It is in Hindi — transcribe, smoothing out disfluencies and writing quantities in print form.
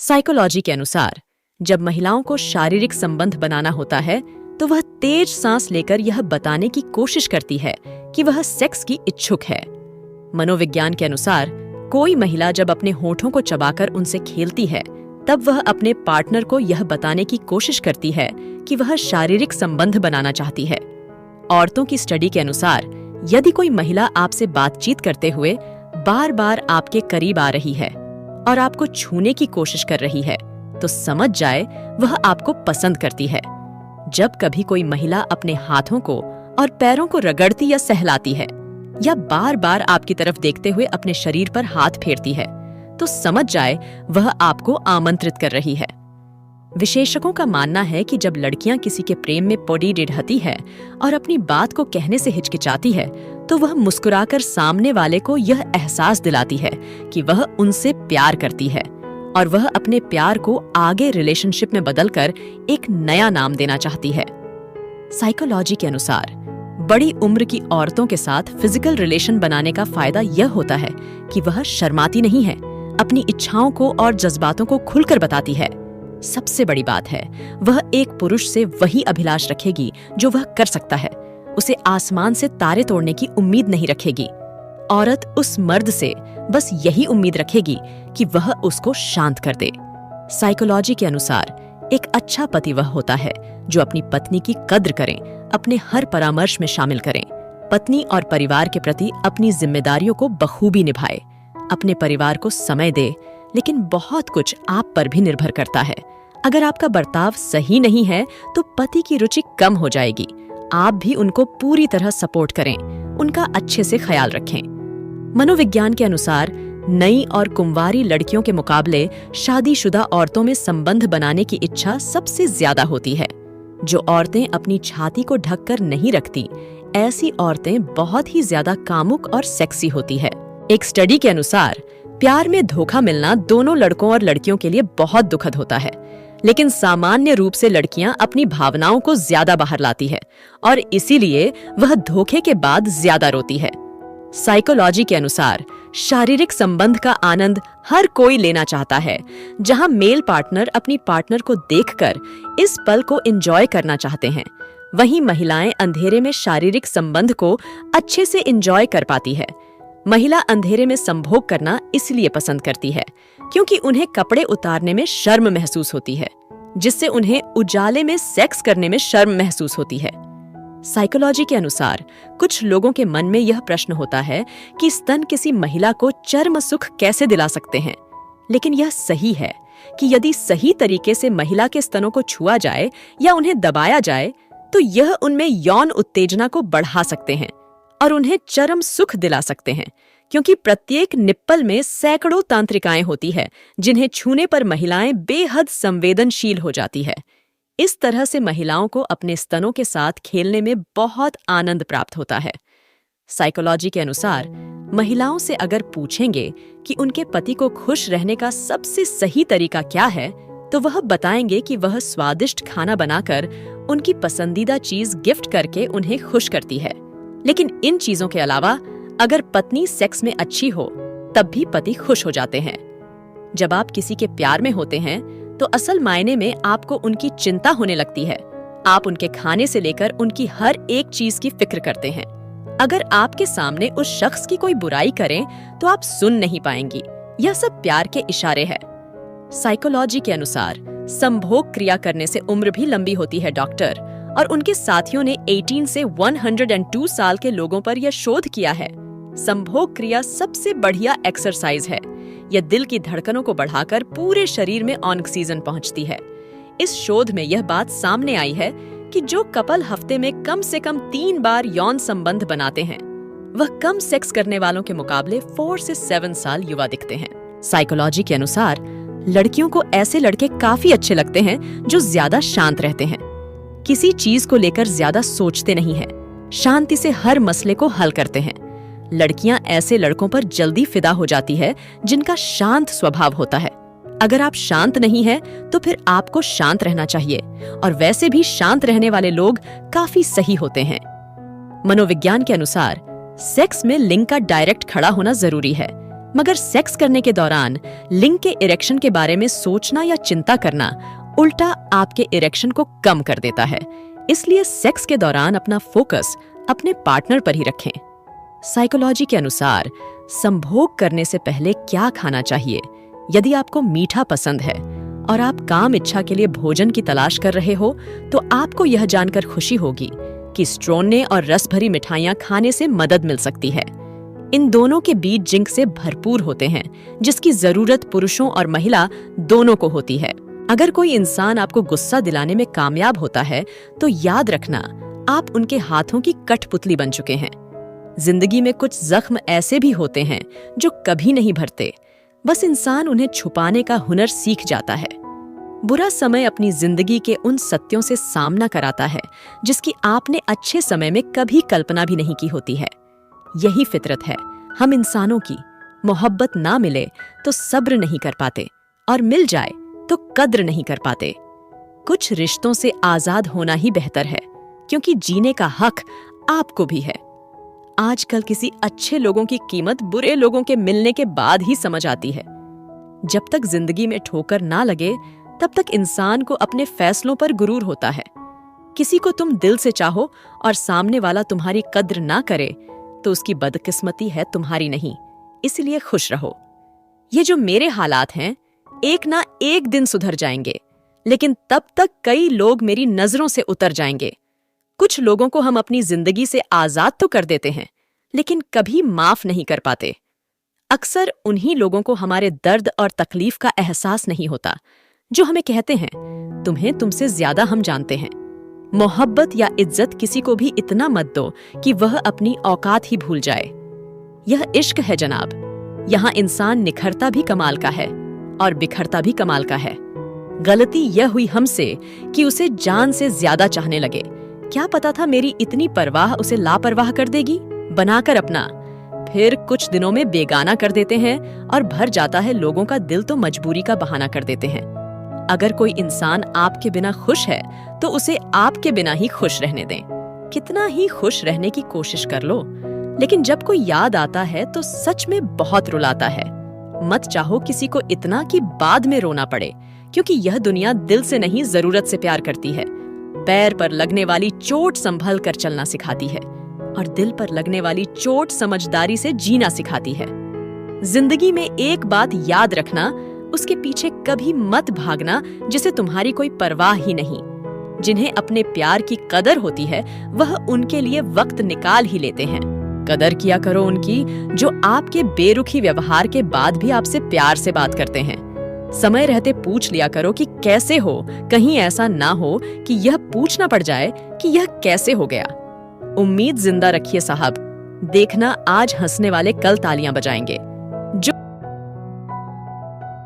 साइकोलॉजी के अनुसार जब महिलाओं को शारीरिक संबंध बनाना होता है तो वह तेज सांस लेकर यह बताने की कोशिश करती है कि वह सेक्स की इच्छुक है। मनोविज्ञान के अनुसार कोई महिला जब अपने होठों को चबाकर उनसे खेलती है तब वह अपने पार्टनर को यह बताने की कोशिश करती है कि वह शारीरिक संबंध बनाना चाहती है। औरतों की स्टडी के अनुसार यदि कोई महिला आपसे बातचीत करते हुए बार बार आपके करीब आ रही है और आपको छूने की कोशिश कर रही है तो समझ जाए वह आपको पसंद करती है। जब कभी कोई महिला अपने हाथों को और पैरों को रगड़ती या सहलाती है या बार बार आपकी तरफ देखते हुए अपने शरीर पर हाथ फेरती है तो समझ जाए वह आपको आमंत्रित कर रही है। विशेषज्ञों का मानना है कि जब लड़कियां किसी के प्रेम में पड़ी रिढ़ती है और अपनी बात को कहने से हिचकिचाती है तो वह मुस्कुराकर सामने वाले को यह एहसास दिलाती है कि वह उनसे प्यार करती है और वह अपने प्यार को आगे रिलेशनशिप में बदलकर एक नया नाम देना चाहती है। साइकोलॉजी के अनुसार बड़ी उम्र की औरतों के साथ फिजिकल रिलेशन बनाने का फायदा यह होता है कि वह शर्माती नहीं है, अपनी इच्छाओं को और जज्बातों को खुलकर बताती है। सबसे बड़ी बात है वह एक पुरुष से वही अभिलाष रखेगी जो वह कर सकता है, उसे आसमान से तारे तोड़ने की उम्मीद नहीं रखेगी। औरत उस मर्द से बस यही उम्मीद रखेगी कि वह उसको शांत कर दे। साइकोलॉजी के अनुसार एक अच्छा पति वह होता है जो अपनी पत्नी की कद्र करें, अपने हर परामर्श में शामिल करें, पत्नी और परिवार के प्रति अपनी जिम्मेदारियों को बखूबी निभाए, अपने परिवार को समय दे। लेकिन बहुत कुछ आप पर भी निर्भर करता है। अगर आपका बर्ताव सही नहीं है तो पति की रुचि कम हो जाएगी। आप भी उनको पूरी तरह सपोर्ट करें, उनका अच्छे से ख्याल रखें। मनोविज्ञान के अनुसार नई और कुंवारी लड़कियों के मुकाबले शादीशुदा औरतों में संबंध बनाने की इच्छा सबसे ज्यादा होती है। जो औरतें अपनी छाती को ढककर नहीं रखती, ऐसी औरतें बहुत ही ज्यादा कामुक और सेक्सी होती है। एक स्टडी के अनुसार प्यार में धोखा मिलना दोनों लड़कों और लड़कियों के लिए बहुत दुखद होता है, लेकिन सामान्य रूप से लड़कियां अपनी भावनाओं को ज्यादा बाहर लाती है और इसीलिए वह धोखे के बाद ज्यादा रोती है। साइकोलॉजी के अनुसार शारीरिक संबंध का आनंद हर कोई लेना चाहता है। जहां मेल पार्टनर अपनी पार्टनर को देखकर इस पल को एंजॉय करना चाहते हैं, वहीं महिलाएं अंधेरे में शारीरिक संबंध को अच्छे से एंजॉय कर पाती है। महिला अंधेरे में संभोग करना इसलिए पसंद करती है क्योंकि उन्हें कपड़े उतारने में शर्म महसूस होती है, जिससे उन्हें उजाले में सेक्स करने में शर्म महसूस होती है। साइकोलॉजी के अनुसार कुछ लोगों के मन में यह प्रश्न होता है कि स्तन किसी महिला को चर्म सुख कैसे दिला सकते हैं, लेकिन यह सही है कि यदि सही तरीके से महिला के स्तनों को छुआ जाए या उन्हें दबाया जाए तो यह उनमें यौन उत्तेजना को बढ़ा सकते हैं और उन्हें चरम सुख दिला सकते हैं, क्योंकि प्रत्येक निप्पल में सैकड़ों तंत्रिकाएं होती है जिन्हें छूने पर महिलाएं बेहद संवेदनशील हो जाती है। इस तरह से महिलाओं को अपने स्तनों के साथ खेलने में बहुत आनंद प्राप्त होता है। साइकोलॉजी के अनुसार महिलाओं से अगर पूछेंगे कि उनके पति को खुश रहने का सबसे सही तरीका क्या है तो वह बताएंगे कि वह स्वादिष्ट खाना बनाकर उनकी पसंदीदा चीज गिफ्ट करके उन्हें खुश करती है। लेकिन इन चीजों के अलावा अगर पत्नी सेक्स में अच्छी हो तब भी पति खुश हो जाते हैं। जब आप किसी के प्यार में होते हैं तो असल मायने में आपको उनकी चिंता होने लगती है। आप उनके खाने से लेकर उनकी हर एक चीज की फिक्र करते हैं। अगर आपके सामने उस शख्स की कोई बुराई करें तो आप सुन नहीं पाएंगी। यह सब प्यार के इशारे हैं। साइकोलॉजी के अनुसार संभोग क्रिया करने से उम्र भी लंबी होती है। डॉक्टर और उनके साथियों ने 18 से 102 साल के लोगों पर यह शोध किया है। संभोग क्रिया सबसे बढ़िया एक्सरसाइज है। यह दिल की धड़कनों को बढ़ाकर पूरे शरीर में ऑक्सीजन पहुंचती है। इस शोध में यह बात सामने आई है कि जो कपल हफ्ते में कम से कम 3 बार यौन संबंध बनाते हैं वह कम सेक्स करने वालों के मुकाबले 4 से 7 साल युवा दिखते हैं। साइकोलॉजी के अनुसार लड़कियों को ऐसे लड़के काफी अच्छे लगते हैं जो ज्यादा शांत रहते हैं, किसी चीज को लेकर ज्यादा सोचते नहीं हैं, शांति से हर मसले को हल करते हैं। लड़कियां ऐसे लड़कों पर जल्दी फिदा हो जाती है जिनका शांत स्वभाव होता है। अगर आप शांत नहीं हैं तो फिर आपको शांत रहना चाहिए, और वैसे भी शांत रहने वाले लोग काफी सही होते हैं। मनोविज्ञान के अनुसार सेक्स में लिंग का डायरेक्ट खड़ा होना जरूरी है। मगर सेक्स करने के दौरान लिंग के इरेक्शन के बारे में सोचना या चिंता करना उल्टा आपके इरेक्शन को कम कर देता है। इसलिए सेक्स के दौरान अपना फोकस अपने पार्टनर पर ही रखें। साइकोलॉजी के अनुसार संभोग करने से पहले क्या खाना चाहिए? यदि आपको मीठा पसंद है और आप काम इच्छा के लिए भोजन की तलाश कर रहे हो, तो आपको यह जानकर खुशी होगी कि स्ट्रोने और रस भरी मिठाइयाँ खाने से मदद मिल सकती है। इन दोनों के बीज जिंक से भरपूर होते हैं, जिसकी जरूरत पुरुषों और महिला दोनों को होती है। अगर कोई इंसान आपको गुस्सा दिलाने में कामयाब होता है, तो याद रखना आप उनके हाथों की कठपुतली बन चुके हैं। जिंदगी में कुछ जख्म ऐसे भी होते हैं जो कभी नहीं भरते, बस इंसान उन्हें छुपाने का हुनर सीख जाता है। बुरा समय अपनी जिंदगी के उन सत्यों से सामना कराता है जिसकी आपने अच्छे समय में कभी कल्पना भी नहीं की होती है। यही फितरत है हम इंसानों की। मोहब्बत ना मिले तो सब्र नहीं कर पाते, और मिल जाए तो कद्र नहीं कर पाते। कुछ रिश्तों से आजाद होना ही बेहतर है, क्योंकि जीने का हक आपको भी है। आजकल किसी अच्छे लोगों की कीमत बुरे लोगों के मिलने के बाद ही समझ आती है। जब तक जिंदगी में ठोकर ना लगे, तब तक इंसान को अपने फैसलों पर गुरूर होता है। किसी को तुम दिल से चाहो और सामने वाला तुम्हारी कद्र ना करे, तो उसकी बदकिस्मती है, तुम्हारी नहीं। इसलिए खुश रहो। ये जो मेरे हालात हैं, एक ना एक दिन सुधर जाएंगे, लेकिन तब तक कई लोग मेरी नजरों से उतर जाएंगे। कुछ लोगों को हम अपनी जिंदगी से आजाद तो कर देते हैं, लेकिन कभी माफ नहीं कर पाते। अक्सर उन्हीं लोगों को हमारे दर्द और तकलीफ का एहसास नहीं होता, जो हमें कहते हैं तुम्हें तुमसे ज्यादा हम जानते हैं। मोहब्बत या इज्जत किसी को भी इतना मत दो कि वह अपनी औकात ही भूल जाए। यह इश्क है जनाब। यहाँ इंसान निखरता भी कमाल का है और बिखरता भी कमाल का है। गलती यह हुई हमसे कि उसे जान से ज्यादा चाहने लगे। क्या पता था मेरी इतनी परवाह उसे लापरवाह कर देगी, बनाकर अपना। फिर कुछ दिनों में बेगाना कर देते हैं और भर जाता है लोगों का दिल, तो मजबूरी का बहाना कर देते हैं। अगर कोई इंसान आपके बिना खुश है, तो उसे आपके बिना ही खुश रहने दें। कितना ही खुश रहने की कोशिश कर लो, लेकिन जब कोई याद आता है तो सच में बहुत रुलाता है। मत चाहो किसी को इतना कि बाद में रोना पड़े, क्योंकि यह दुनिया दिल से नहीं जरूरत से प्यार करती है। पैर पर लगने वाली चोट संभल कर चलना सिखाती है, और दिल पर लगने वाली चोट समझदारी से जीना सिखाती है। जिंदगी में एक बात याद रखना, उसके पीछे कभी मत भागना जिसे तुम्हारी कोई परवाह ही नहीं। जिन्हें अपने प्यार की कदर होती है, वह उनके लिए वक्त निकाल ही लेते हैं। कदर किया करो उनकी, जो आपके बेरुखी व्यवहार के बाद भी आपसे प्यार से बात करते हैं। समय रहते पूछ लिया करो कि कैसे हो, कहीं ऐसा ना हो कि यह पूछना पड़ जाए कि यह कैसे हो गया। उम्मीद जिंदा रखिए साहब, देखना आज हंसने वाले कल तालियां बजाएंगे।